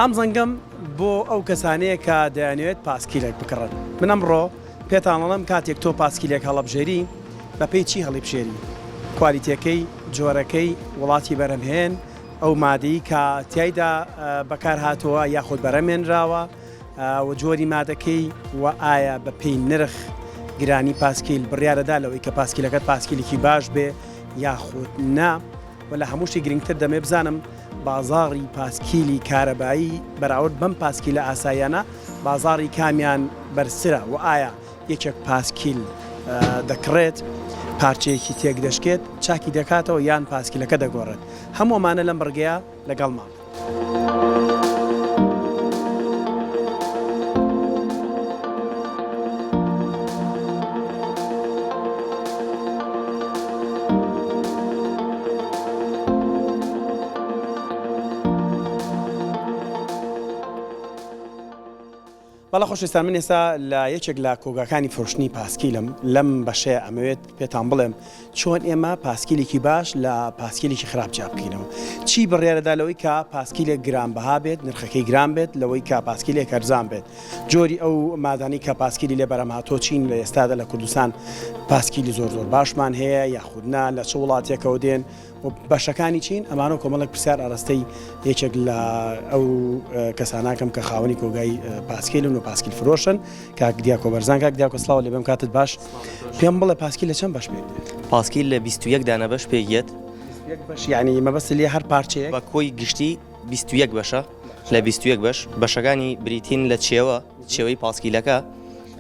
ئەم زەنگەم بۆ ئەو کەسانەیە کە دەیانوێت پاسکیلێک بکڕن. من ئەمڕۆ پێتان ئەڵێم کاتێک تۆ پاسکیلێک هەڵەبژێری بە پێی چی هەڵیبژێری؟ کوالیتیەکەی، جۆرەکەی، وڵاتی بەرهەمهێن، ئەو مادەی کە تیایدا بەکار هاتووە یاخود بەرهەمهێنراوە و جۆری مادەکەی و ئایا بە پێی نرخ گرانی پاسکیل بڕیارەدا لەوەی کە پاسکیلەکەت پاسکیلێکی باش بێ یاخود نا و لە هەمووشی گرنگتر دەمێ بزانم بازاڕی پاسکیلی کارەبایی بەراورد بەم پاسکیلە ئاساییانە بازاڕی کامیان بەرزترە و ئایا یەکێک پاسکیل دەکڕێت پارچەیەکی تێک دەشکێت چاکی دەکاتەوە یان پاسکیلەکە دەگۆڕێت. هەموومانە لەم بڕگەیە لەگەڵمان. بەڵە خۆشویستان، من ئێستا لە یەکێک لە کۆگاکانی فرۆشتنی پاسکیلم لەم بەشەیە ئەمەوێت پێتان بڵێم چۆن ئێمە پاسکیلێکی باش لە پاسکیلێکی خراپ جیا بکەینەوە. چی بڕیارەدا لەوەی کە پاسکیلێک گرانبەها بێت، نرخەکەی گران بێت، لەوەی کە پاسکیلێک هەرزان بێت. جۆری ئەو مادانی کە پاسکیلی لێ بەرەمهاتۆ چین لە ئێستادا لە کوردستان پاسکیلی زۆر باشمان هەیە یاخودنا لە چ وڵاتێکەوە دێن و بەشەکانی چین ئەمانە کۆمەڵک پرسیار ئاراستەی یەکێک لە ئەو کەساناکەم کە خاوەنی کۆگای پاسکیلن و پاسکیل فرۆشن کاک دیاکۆ بەرزان. کاک دیاکۆ سڵاو لێبێم، کاتت باش. پێم بڵێ پاسکیل لە چەند بەش پێ؟ پاسکیل لە 21 دانە بەش پێگێت. یعنی مەبەست لێ هەر پارچەیەک بە کۆی گشتی 21 بەشە. لە 21 بەش بەشەکانی بریتین لە چێوەی پاسکیلەکە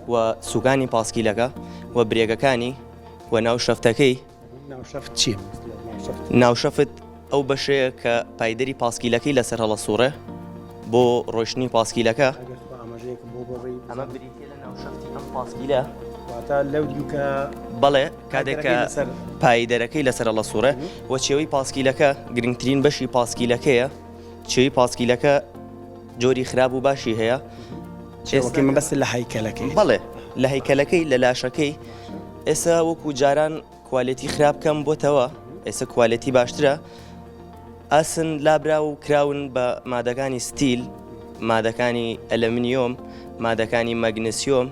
و سوکانی پاسکیلەکە و برێگەکانی و ناوشەفتەکەی. ناوشەفت چیە؟ ناوشەفت ئەو بەشەیە کە پایدەری پاسکیلەکەی لەسەر هەڵەسووڕێ بۆ ڕۆشتنی پاسکیلەکە. ئەمە بریتە لە ناوشەفتی ئەم پاسکیلە لەو دیوکە بەڵێ کاتێککە پایدەرەکەی لەسەر هەڵەسووڕێ و چێوەی پاسکیلەکە گرنگترین بەشی پاسکیلەکەیە. چێوی پاسکیلەکە جۆری خراپ و باشی هەیە. مەبەست لە هەیکەلەکەی. بەڵێ لە هەیکەلەکەی لە لاشەکەی ئێستا وەکو جاران کوالیتی خراپکەم بۆتەوە، ئێستا کوالیتی باشترە. ئاسن لابرا و کراون بە مادەکانی ستیل، مادەکانی ئەلەمینیۆم، مادەکانی مەگنسیۆم.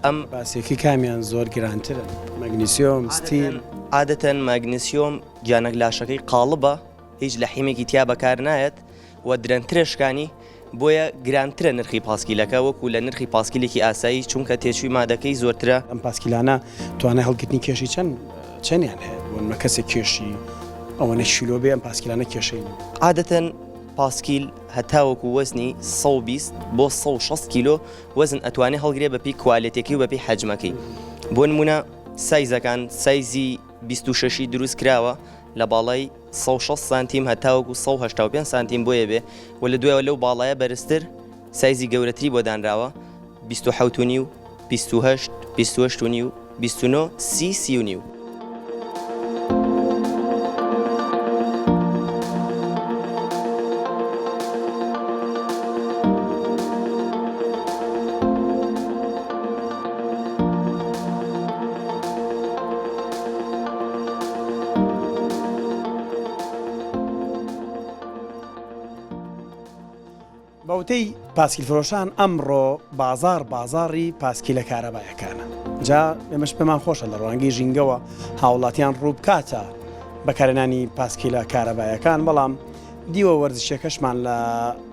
ئەم باسێکی کامیان زۆر گرانترە؟ مەگنیسیۆم، ستیل. عادەتەن مەگنسیۆم گیانە لاشەکەی قاڵبە، هیچ لە حیمێکی تیا بەکار نایەت و درەنترشکانی بۆیە گرانترە نرخی پاسکیلەکە وەکو لە نرخی پاسکیلێکی ئاسایی، چونکە تێچووی مادەکەی زۆرترە. ئەم پاسکیلانە توانای هەڵگرتنی کێشی چەندیان هەیە؟ بۆ کەسێک کێشی ئەوەنە شیلۆ بێ ئەم پاسکیلانە کێشەین. عادەتەن پاسکیل هەتاوەکو وەزنی 120 بۆ 160 کیلۆ وەزن ئەتوانێت هەڵگرێ بەپی کوالیتێکی و بەپی حەجمەکەی. بۆ نمونە سایزەکان سایزی 26 دروست کراوە لە باڵای 160 سانتیم هەتاوەکو 185 سانتیم بۆیە بێ و لە دوایەوە لەو باڵایە بەرزتر سایزی گەورەتری بۆ دانراوە 27.5 28 28.5 29 30 بەوتەی پاسکیل فرۆشان ئەمڕۆ بازاڕی پاسکیلە کارەبایەکانە. جا ئێمەش پێمان خۆشە لە ڕوانگەی ژینگەوە هاوڵاتیان ڕوو بکاتە بەکارهێنانی پاسکیلە کارەبایەکان، بەڵام دیوە وەرزشەکەشمان لە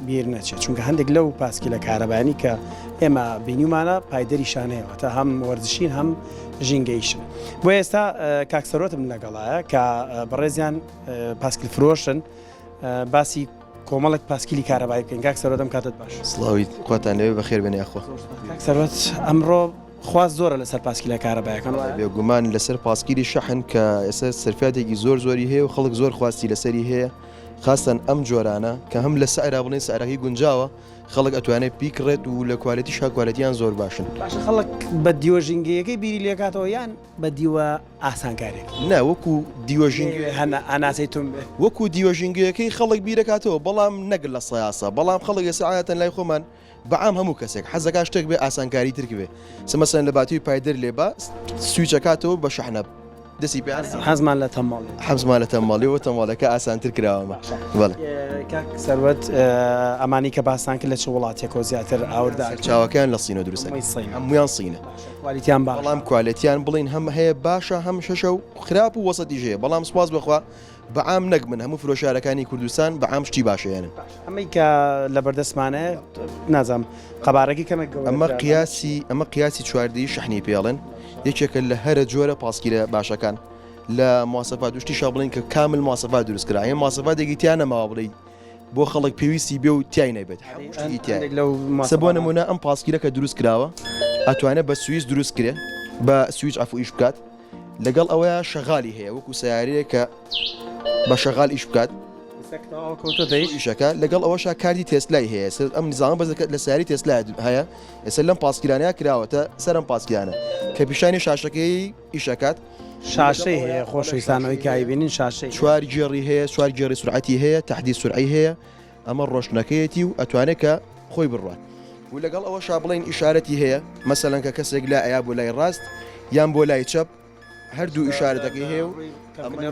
بیر نەچێت، چونکە هەندێک لەو پاسکیلە کارەبایانی کە ئێمە بینیمانە پایدەریشان هەیەوە تا هەم وەرزشین هەم ژینگەیشن. بۆ ئێستا کاکسەرۆتم لەگەڵایە کە بەڕێزیان پاسکیل فرۆشن باسی کۆمەڵک پاسکیلی کارەبایی بکەین. کاک سەرۆدەم کاتت باش. سڵاوی خواتانەوێ بەخێر بێنێ ئەخۆ. کاک سەرۆت ئەمڕۆ خواست زۆرە لەسەر پاسکیلە کارەبایەکان. بێگومان لەسەر پاسکیلی شەحن کە ئێستا سەرفاتێکی زۆری هەیە و خەڵک زۆر خواستی لەسەری هەیە، خاستن ئەم جۆرانە کە هەم لە سعرا بڵێن سعرەکەی گونجاوە خەڵک ئەتوانێت پیکڕێت و لە کوالیتیش کوالیتیان زۆر باشن. باشە خەڵک بە دیوەژینگەیەکەی بیری لێکاتەوە یان بە دیوە ئاسانکارێک؟ نا وەکو دیوەژینگە ئەناسی تون وەکو دیوەژینگەیەکەی خەڵک بیرەکاتەوە، بەڵام نەگەر لە سەیاسە، بەڵام خەڵک سعایەتەن لای خۆمان بەعام هەموو کەسێک حەزەکە شتێک بێ ئاسانکاری تر بێ. مەسەلەن لە باتوی پایدەر لێبا سویچەکاتەوە بە شەحنە دەسی پێیان حەزمان لە تەماڵ حەزمان لە تەماڵیەوە تەماڵەکە ئاسانتر کراوەمە بەڵێ کاک سەروەت ئەمانی کە باسان کرد لە چ وڵاتێکەوە زیاتر ئاوردا چاوەکان لە سینە دروستە هەمویان سینە کوالیتیان باش بەڵام کوالەتیان بڵین هەم هەیە باشە هەم شەشە و خراپ و وەسەتی ژەیە بەڵام سوپاس بخوا بەعام نەک من هەموو فرۆشارەکانی کوردستان بەعام شتی باشەیەنن ئەمەی کە لە بەردەستمانەیە نازام قەبارەکی کەمێک ئەمە قیاسی چواردەیی شەحنی پێڵن یەکێکە لە هەرە جۆرە پاسکیلە باشەکان لە مواسەفات دوشتی شا بڵین کە کامل مواسەفات دروستکرا هەیە مواسەفاتێکی تیان نەماوە بڵێ بۆ خەڵک پێویستی بێ و تیای نەبێت سە بۆ نمونە ئەم پاسکیلە کە دروست کراوە ئەتوانێت بە سویس دروست کرێ بە سویچ ئەفو ئیش بکات لەگەڵ ئەوەیە شەغالی هەیە وەکو سیارەیە کە بە شەغال ئیش بکات ئیشەکە لەگەڵ ئەوەشا کاردی تێسلای هەیە ئەم نظامە بەزەکەت لە سیاری تێسلا هەیە ئێستا لەم پاسکیلانەیە کراوەتە سەرم پاسکیلانە کە پیشانی شاشەکەی ئیشەکات شاشەی هەیە خۆشەویستانەوەی کایبینین شاشەی چواری جێڕی هەیە چوار جێڕی سورعەتی هەیە تەحدی سورعی هەیە ئەمە ڕۆشنەکەیەتی و ئەتوانێت کە خۆی بڕوات و لەگەڵ ئەوەشا بڵین ئیشارەتی هەیە مەسەلەن کە کەسێک لا ئەیا بۆ لای ڕاست یان بۆ لای چەپ هەردوو ئیشارەتەکەی هەیە و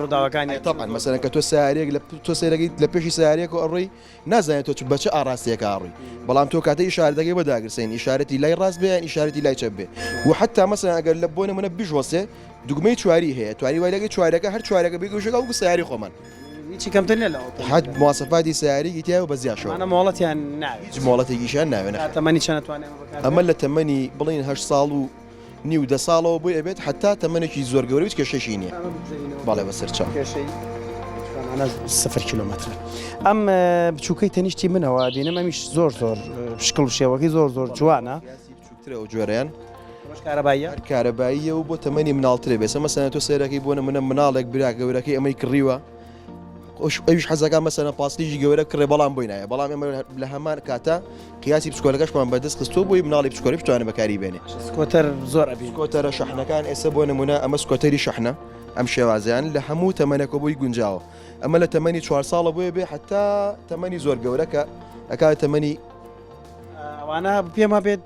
ڕووداوەکانی طبعا مەسەلەن کە تۆ سیارێک تۆ سێرەکەی لە پێشی سیارێک و ئەڕۆی نازانێت تۆ بەچە ئاراستەیەکە ئاڕووی بەڵام تۆ کاتە ئیشارەتەکەی بەداگرسێن ئیشارەتی لای ڕاست بێ یان ئیشارەتی لای چەپ بێ و حتا مەسەلەن ئەگەر لە بۆ نمونە بیژوەسێ دوگمەی چواری هەیە توانی وای لەگەی چوارەکە هەر چوارەکە بێگەشەکە وەکو سیاری خۆمان هیچی کەمتر لێ لەوە حد مواسەفاتی سیارێکی تیا و بەزیاشەوە ئەمە مۆڵەتیان ناوێت هیچ مۆڵەتێکیشیان ناوێنە تەمەنی چەند توانێت ئەمە لە تەمەنی بڵین 8 ساڵ و نیو 10 ساڵەوە بۆی ئەبێت حتا تەمەنێکی زۆر گەورەی کە شەشی نییە باڵێ بەسەر چاو 0 کیلومتر ئەم بچووکەی تەنیشتی منەوە دێنم ئەمیش زۆر شکڵ شێوەکەی زۆر جوانە بچووکترە و جۆرەیان کارەباییە کارەباییە و بۆ تەمەنی مناڵترێ بێسە مەسەنە تۆ سێرەکەی بۆ نمونە مناڵێک برا گەورەکەی ئەمەی کڕیوە ئەویش حەزەکان مەسەنە پاسلیژی گەورە کڕێ بەڵام بۆی نایە بەڵام ئێمە لە هەمان کاتە قیاسی پسکۆلەکەشمان بەدەست خستۆ بۆی مناڵی پسکۆری بتوانێت بەکاری بێنێ سکۆتەر زۆر ئەبی سکۆتەرە شەحنەکان ئێستا بۆ نمونە ئەمە سکۆتەری شەحنە ئەم شێوازیان لە هەموو تەمەنێکە بۆی گونجاوە ئەمە لە تەمەنی 4 ساڵە بۆیە بێ حتا تەمەنی زۆر گەورەکە ئەکات تەمەنی ئەوانە پێما بێت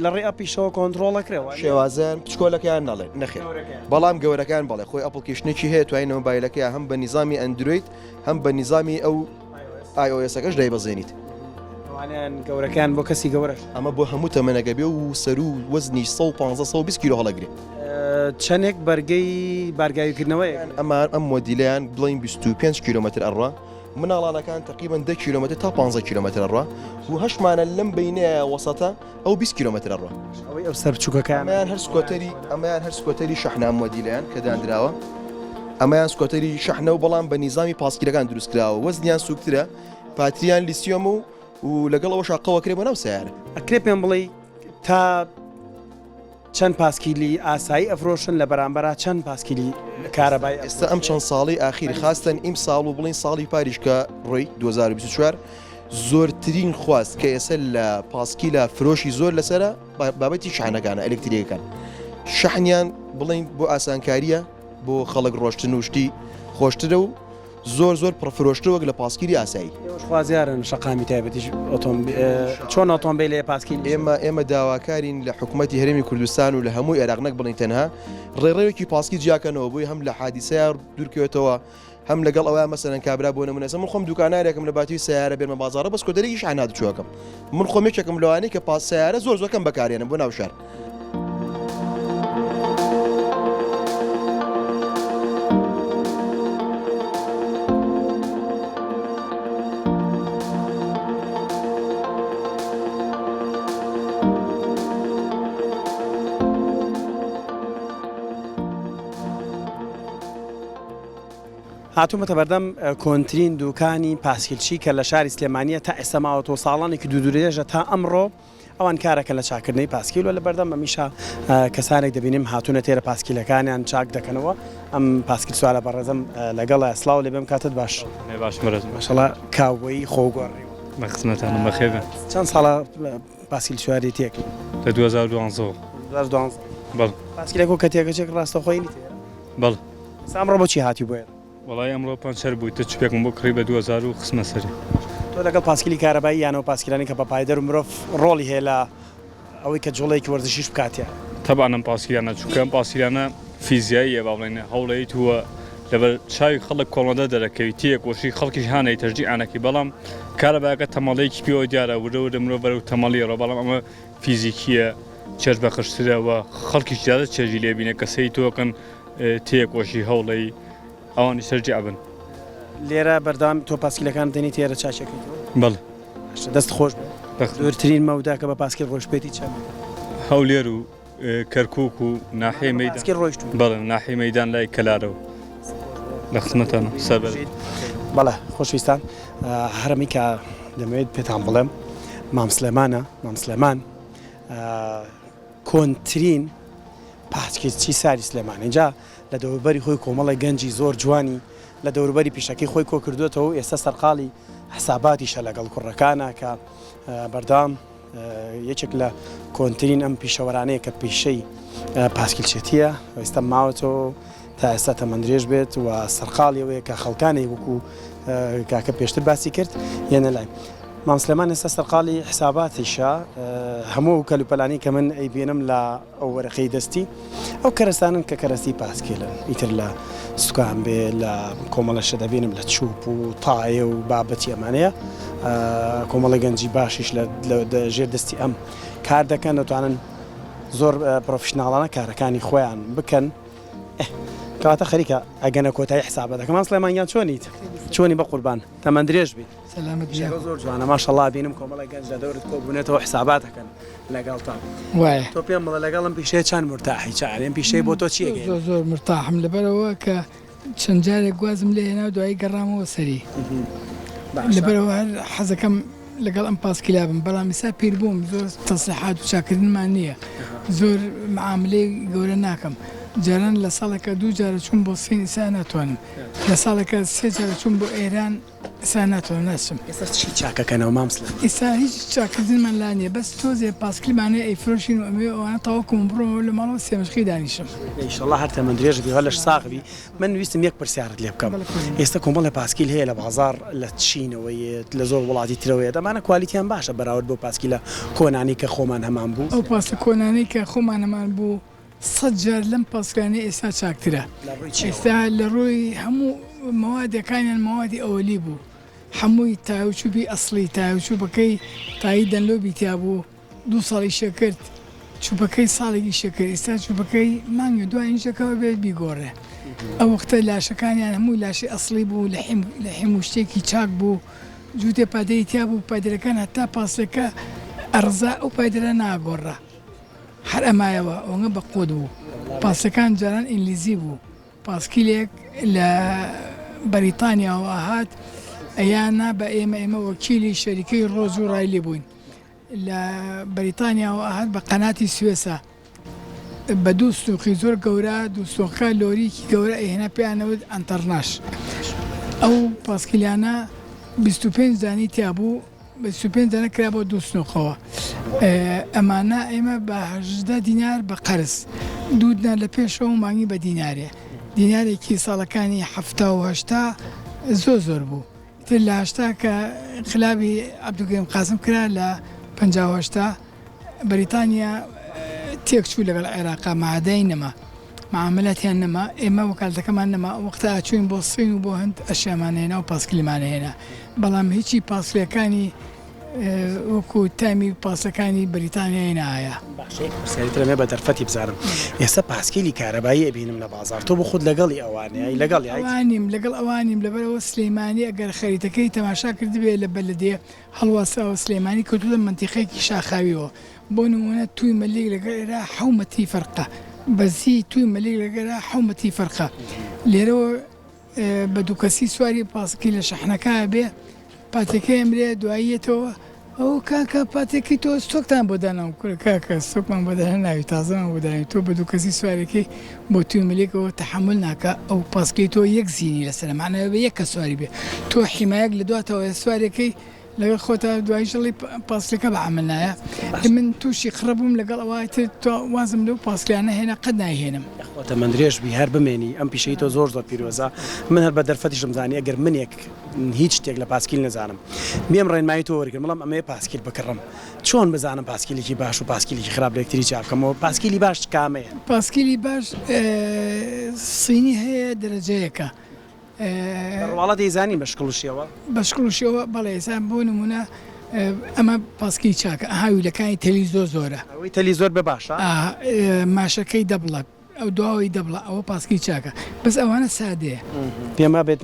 لە ڕێ ئەپیشەوە کۆنتترۆڵەکرێەوە شێوازیان پچکۆلەکەیان نەڵێ نەخێ بەڵام گەورەکان بڵێ خۆی ئەپڵکیشنێکی هەیە توانینەوە مۆبایلەکەی هەم بە نیزامی ئەندروید هەم بە نیزامی ئەو iOS-ەکەش دایبەزێنیت گەورەکان بۆ کەسی گەورەش ئەمە بۆ هەموو تەمەنەگە بێ و سەر و وەزنی 150 کیلۆ هەڵەگرێ چەندێک بەرگەی بارگاویکردنەوەی ئەم مۆدیلیان بڵین 25 کیلومتر ئەڕوا مناڵانەکان تقریبا 10 کیلومتر تا 15 کیلومتر ئەڕوا و هەشمانە لەم بینەیە وەسەتە ئەو 20 کیلومتر ئەڕوا ئەوەی ئەو سەر بچووکەکان ئەمەیان هەر سکۆتەری شەحنا مۆدیلیان کە دانراوە ئەمەیان سکۆتەری شەحنە و بەڵام بە نیزامی پاسکیلەکان دروستکراوە وەزنیان سوکترە پاتریان لیسیۆم و لەگەڵ ئەوە شاقەوەکرێ بۆ ناو سیارە ئەکرێ پێم بڵێ تا چەند پاسکیلی ئاسایی ئەفرۆشن لە بەرامبەر چەند پاسکیلی کارەبای ئێستا ئەم چەند ساڵی ئاخیری خاستن ئیم ساڵ و بڵین ساڵی پاریشکە ڕۆی 2024 زۆرترین خواست کە ئێستا لە پاسکیلە فرۆشی زۆر لەسرە بابەتی شحنەکانە ئەلکتریەکان شحنیان بڵین بۆ ئاسانکاریە بۆ خەڵک ڕۆشتن و شتی خۆشترە و زۆر پرفرۆشترەوەک لە پاسکیری ئاسایی خوازیارن شەقامی تایبەتیش چۆن ئۆتۆمبیلێ پاسکیل ئێمە داواکارین لە حکوومەتی هەرێمی کوردستان و لە هەمووی عێراقنەک بڵین تەنها ڕێڕێوێکی پاسکی جیاکەنەوە بووی هەم لە حادیسەیە دوورکەوێتەوە هەم لەگەڵ ئەوە مەسەرەن کابرا بۆ نمونە من خۆم دوکانارێکم لە باتی سیارە بێنمە بازارە بەس کۆدەرێکی شحنات چووەکەم من خۆم یەکێکم لەوانەیە کە پاس سیارە زۆرکەم بەکارێنم بۆ ناو شار هاتوومەتە بەردەم کۆنتترین دوکانی پاسکیلچی کە لە شاری سلێمانیە تا ئێستا ماوەتەوە ساڵانێکی دوودورێژە تا ئەمڕۆ ئەوان کارەکە لە چاکردنەی پاسکیل و لە بەردەم ئەمیشە کەسانێک دەبینیم هاتوونە تێرە پاسکیلەکانیان چاک دەکەنەوە ئەم پاسکیل سوالە بەڕێزم لەگەڵ سلااو لێ بێم کاتت باش ماشەڵا کاوبۆی خۆگۆڕی مەخسمەتانە بەخێبە چەند ساڵە پاسکیل سواری تێک لە 2012 بەڵ پاسکیلێک و کەتێکەچێک ڕاستەخۆی بەڵ سامڕۆ بۆچی هاتی بۆێ وڵای ئەمڕۆ پەنچەر بوویتە چپێکم بۆ کڕی بە 2000 و خسمە سەری تۆ لەگەڵ پاسکیلی کارەبایی یانەوە پاسکیلانی کە بە پایدەر و مرۆڤ ڕۆڵی هەیە لە ئەوەی کە جوڵەیەکی وەرزشیش بکاتیە تەبانم پاسکیلانە چونکەم پاسکیلانە فیزیاییە با بڵێن هەوڵەیت وە لەبەر چاوی خەڵک کۆڵەدە دەرەکەویتیە گۆشی خەڵکیش هانەی تەرجیعانەکەی بەڵام کارەباکە تەمەڵەیەکی پێوە دیارە وردە مرۆ بەرەو تەمەڵیەوە بەڵام ئەمە فیزیکیە چێژ بە خشترەوە خەڵکیش زیادە چێژی لێبینە کەسەی تۆکەن تێکۆشی هەوڵەی ئەوانی سەرجیع بن لێرە بەردەوام تۆ پاسکیلەکان دێنی تێرە چاچەکەی بەڵێ دەست خۆش دوورترین مەودا کە بە پاسکیل ڕۆژپێتی چەند هەولێر و کەرکووک و ناحێ مەیدان پاسکیل ڕۆیشتون بەڵێ ناحێ مەیدان لای کەلارەوە لە خزمەتانە سەبەر بەڵێ خۆشویستان هەرمی کە دەمەوێت پێتان بڵێم مام سلێمان کۆنترین پاسکیلچی ساری سلێمان اینجا لە دەوروبەری خۆی کۆمەڵی گەنجی زۆر جوانی لە دەوروبەری پیشەکەی خۆی کۆ کردوێتەوە ئێستا سەرقاڵی حساباتیشە لەگەڵ کوڕەکانە کە بەردام یەکێک لە کۆنترین ئەم پیشەوەرانەیە کە پیشەی پاسکیلچێتیە ئێستا ماوەتەوە تا ئێستا تەمەندرێژ بێت و سەرقاڵیەوەیە کە خەڵکانی وەکو کاکە پێشتر باسی کرد یەنە لای مام سلێمان ئێستا سەرقاڵی حساباتیشە هەموو کەلوپەلانی کە من ئەیبێنم لە ئەو وەرەقەی دەستی ئەو کەرەستانن کە کەرەستی پاسکیلن ئیتر لە سوکان بێ لە کۆمەڵەشە دەبێنم لە چوپ و تایە و بابەتی ئەمانەیە کۆمەڵی گەنجی باشیش لە ژێر دەستی ئەم کار دەکەن دەتوانن زۆر پرۆفشناڵانە کارەکانی خۆیان بکەن کەواتە خەریکە ئەگەنە کۆتایی حسابەتەکە مام سلێمانیان چۆنی بە قوربان تەمەندرێژ بیت زۆر جوانە ماشەڵڵا بینم کۆمەڵی گەنج لە دەورت کۆبوونێتەوە حساباتەکەن لەگەڵتان وایە تۆ پێم بڵێ لەگەڵم پیشەیە چەند مرتاحی چارێن پیشەی بۆ تۆ چیەگەین زۆر مرتاحم لەبەرەوە کە چەند جارێک گوازم لێ هێنا دوایی گەڕامەوە سەری لەبەرەوە هەر حەزەکەم لەگەڵ ئەم پاسکیلا بم بەڵام ئێستا پیر بووم زۆر تەسلیحات و چاکردنمان نییە زۆر معاملەی گەورە ناکەم جاران لە ساڵێکە 2 جارە چوون بۆ سین ئێستا ناتوانم لە ساڵێکە 3 جارە چوون بۆ ئێران ئێستا ناتوانم ناچم ئێستا چی چاکەکەنەوە مام سلێمان ئێستا هیچ چاکردنمان لا نییە بەس تۆزێ پاسکلیمانێ ئەیفرۆشین و ئەمێ ئەوانە تاوەکم بڕۆمەوە لە ماڵەوە سێمەشقی دانیشم ئینشەڵڵا هەر تەمەندرێژ بی هەر لەش ساغبی من ویستم یەک پرسیارت لێ بکەم ئێستا کۆمەڵی پاسکیل هەیە لە بازار لە چینەوەیە لە زۆر وڵاتی ترەوەیە دەمانە کوالیتیان باشە بەراورد بۆ پاسکیلە کۆنانی کە خۆمان هەمان بوو ئەو پاسە کۆنانەی کە خۆمان هەمان بوو 100 جار لەم پاسکرانەی ئێستا چاکترە ئێستا لە ڕۆی هەموو مەوادەکانیان مەوادی ئەوەلی بوو هەمووی تاوچوبی ئەسڵی تاوچوبەکەی تایی دەنلۆبی تیا بوو 2 ساڵی شەکرد چوبەکەی ساڵێکی شەکرد ئێستا چوبەکەی مانگە دوای شەکەوە بێت بیگۆڕێ ئەو وەختە لاشەکانیان هەمووی لاشی ئەسڵی بوو لە هەموو شتێکی چاک بوو جووتێ پادەی تیا بوو پادرەکان هەتا پاسەکە ئەرزا ئەو پادرە ناگۆڕە هەر ئەمایەوە ئەوەنگە بە قۆد بوو پاسەکان جاران ئینگلیزی بوو پاسکیلێک لە بەریتانیاوە هات ئەیانە بە ئێمە وەکیلی شەریکەی ڕۆژ و ڕایلی بووین لە بەریتانیاوە هات بە قەناتی سوێسە بە 2 سوقی زۆر گەورە 2 سۆخە لۆریکی گەورە ئێهێنا پێیانەوت ئەنتەرناش ئەو پاسکیلیانە 25 دانی تیا بوو 25 دانە کرا بۆ 2 سنووخەوە ئەمانە ئێمە بە 18 دینار بە قەرز 2 دینار لە پێشەوە مانگی بە دینارێ دینارێکی ساڵەکانی 70 زۆر بوو تر لە 80 کە خلابی عەبدولکەریم قاسم کرا لە 50 بەریتانیا تێک چوو لەگەڵ عێراقا مادای نەما معاملەتیان نەما ئێمە وەکالەتەکەمان نەما وەختە ئاچوین بۆ سوین و بۆ هەند ئەشیامانهێنا و پاسکلیمانە هێنا بەڵام هیچی پاسکلەکانی وەکو تامی پاسەکانی بەریتانیای نایە پرسیارەمێ بە دەرفەتی بزانم ئێستا پاسکیلی کارەبایی ئەبینم لە بازار تۆ بۆ خۆت لەگەڵی ئەوانەیە لەگەڵی لەگەڵ ئەوانیم لەبەرەوە سلێمانی ئەگەر خەریتەکەی تەماشا کردبێ لە بەلدێ هەڵواساوە سلێمانی کەوتوتە منتیقەیەکی شاخاویەوە بۆ نمونە توی مەلێک لەگەڵێرا حومەتی فەرقە بەزی توی مەلێک لەگەرا حومەتی فەرقە لێرەوە بە دوو کەسی سواری پاسکی لە شەحنەکە بێ پاتێکەکە ئەمرێ دواییەتەوە ئەو کاکە پاتێکی تۆ ستۆکتان بۆ داناو کاکە ستۆکمان بۆداهێ ناوی تازەمان بۆداوی تۆ بە دوو کەسی سوارەکەی بۆ توی ملێکەوە تەحمل ناکە ئەو پاسکەی تۆ یەک زیینی لەسەر معنەوە بە یەک کە سواری بێ تۆ حیمایەک لە دواتەوە سوارەکەی لەگەڵ خۆتا دوایشڵی پاسکلەکە بەعاملنایە من تووشی خڕبووم لەگەڵ ئەوایتر وازم لەو پاسکلیانە هێنا قەت نایهێنم خۆتە من درێژبی هەر بمێنی ئەم پیشەی تۆ زۆر پیرۆزە من هەر بە دەرفەتیشم زانی ئەگەر منێک هیچ شتێک لە پاسکیل نەزانم مێم ڕێنمایی تۆ وەرگرم بەڵام ئەمێ پاسکیل بکڕم چۆن بزانم پاسکیلێکی باش و پاسکیلێکی خراپ لەکتری چاکەمەوە پاسکیلی باش کامەیە پاسکیلی باش سینی هەیە دەرەجەیەکە وڵات دەیزانی بەشکڵشیەوە بەشکڵشیەوە بەڵێ ئێستا بۆ نمونە ئەمە پاسکی چاکە هاویلەکانی تەلی زۆرە ئەوەی تەلی زۆر بە باشە ماشەکەی دەبڵە ئەو دواوی دەبڵە ئەوە پاسکی چاکە بەس ئەوانە سادەیە پێمە بێت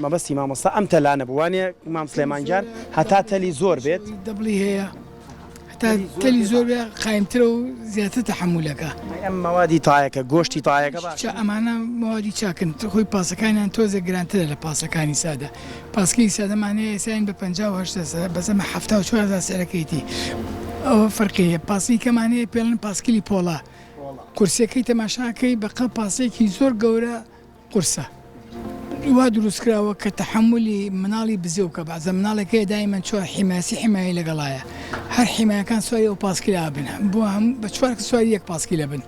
مەبەستی مامۆستا ئەم تەلانە بوانێ مام سلێمانجان هەتا تەلی زۆر بێت دەبڵی هەیە هەتا تەلی زۆر بێ قایمترە و زیاتر تەحمولەکە ئەم مەوادی تایەکە گۆشتی تایەکە باش ئەمانە مەوادی چاکن خۆی پاسەکانیان تۆزە گرانترە لە پاسەکانی سادە پاسکی سادەمانەیە ئێساین بە 50 بەزەمە 74 سەرەکەیتی ئەوە فەرقەیە پاسی کەمانەیە پێڵن پاسکیلی پۆڵا کورسەکەی تەماشاکەی بەقە پاسێکی زۆر گەورە قورسە وا دروستکراوە کە تەحملی مناڵی بزێو کە بەزە مناڵەکەی دایمەن چوار حیماسی حیمایی لەگەڵایە هەر حیمایەکان سواری ئەو پاسکیلا بن بۆ هەم بە چوار کە سواری یەک پاسکیلە بن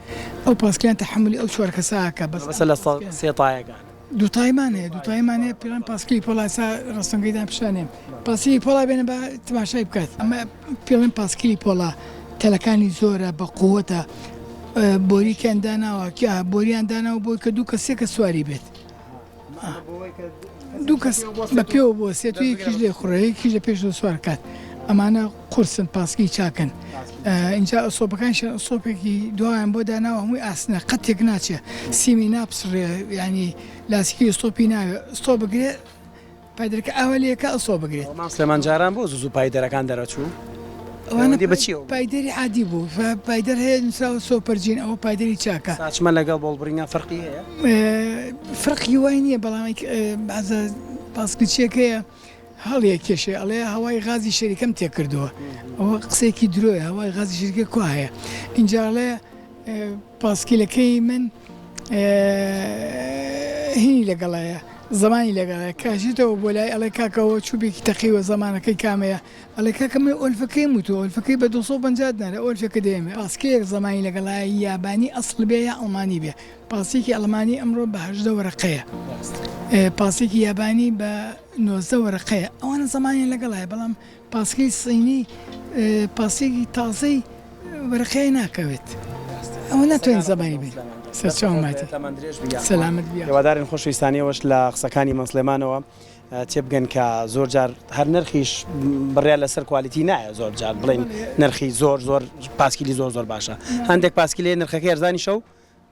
ئەو پاسکیان تەحملی ئەو چوار کەساکە بەس لە سێ تایەکان دوتایمانەیە پێڵەن پاسکیلی پۆڵاسا ڕستەنگەیدان پیشانێم پاسکیلی پۆڵا بێنە بە تەماشای بکات ئەمە پێڵێن پاسکیلی پۆڵا تەلەکانی زۆرە بە قووەتە بۆریکیان داناوە بۆریان داناوە بۆی کە دوو کە سێ کە سواری بێت دوو کەس بە پێوە بۆ سێت و یەکیش لێ خوڕەیەکیش لە پێش سوار کات ئەمانە قورسن پاسکی چاکن اینجا ئەسۆبەکانشە ئەسۆپێکی دوایان بۆ داناوە هەمووی ئاسنە قەتێک ناچێ سیمی ناپسڕێ ینی لاسیکی ئستۆپی ناوێ ئستۆ بگرێت پایدەرەکە ئاوەلەکە ئەسۆ بگرێت سلێمان جاران بۆ زوو پایدەرەکان دەرەچوو ئەوانە پایدەری عادی بوو پایدەر هەیە نووسراوە سۆپەرجین ئەوە پایدەری چاکە ساچمە لەگەڵ بۆڵبرینگان فەرقی هەیە فەرقی وای نییە بەڵام بەزە پاسکچێکەیە هەڵیە کێشێ ئەڵێ هەوای غازی شەریکەم تێکردووە ئەوە قسێکی درۆیە هەوای غازی شەریکە کو هەیە اینجاڵێ پاسکیلەکەی من هینی لەگەڵایە زمانی لەگەڵە کاژێتەوە بۆ لای ئەڵێ کاکەەوە چوبێکی تەقیوە زمانەکەی کامەیە ئەڵێ کاکە من ئۆلفەکەی وتو ئۆلفەکەی بە 250 نارە ئۆلفەکە دێمێ پاسکەیەک زمانی لەگەڵای یابانی ئەسڵ بێ یا ئەڵمانی بێ پاسێکی ئەڵمانی ئەمڕۆ بە 18 وەرەقەیە پاسێکی یابانی بە 90 وەرەقەیە ئەوانە زمانی لەگەڵایە بەڵام پاسکەی سینی پاسێکی تازەی وەرەقەیە ناکەوێت ئەوە ناتوانین زمانی بێت سەلامت هێوادارن خۆشەویستانیەوەش لە قسەکانی مەسلێمانەوە تێبگەن کە زۆر جار هەر نرخیش بڕیا لەسەر کوالیتی نایە زۆر جار بڵێن نرخی زۆر پاسکیلی زۆر باشە هەندێک پاسکیلێ نرخەکەی ئەرزانی شەو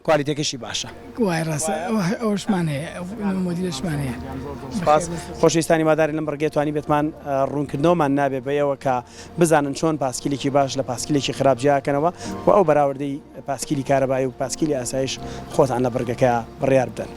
کوالیتەکەشی باشە وای ڕاستە ئەوشمان هەیە مۆدیلشمان هەیە خۆشەویستانی مادارین لەم ڕگەیتوانی بێتمان ڕوونکردنەوەمان نابێت بەیەوە کە بزانن چۆن پاسکیلێکی باش لە پاسکیلێکی خراپ جیاکەنەوە و ئەو بەراوردەی پاسکیلی کارەبایی و پاسکیلی ئاسایش خۆتان لە بڕگەکە بڕیار بدەن.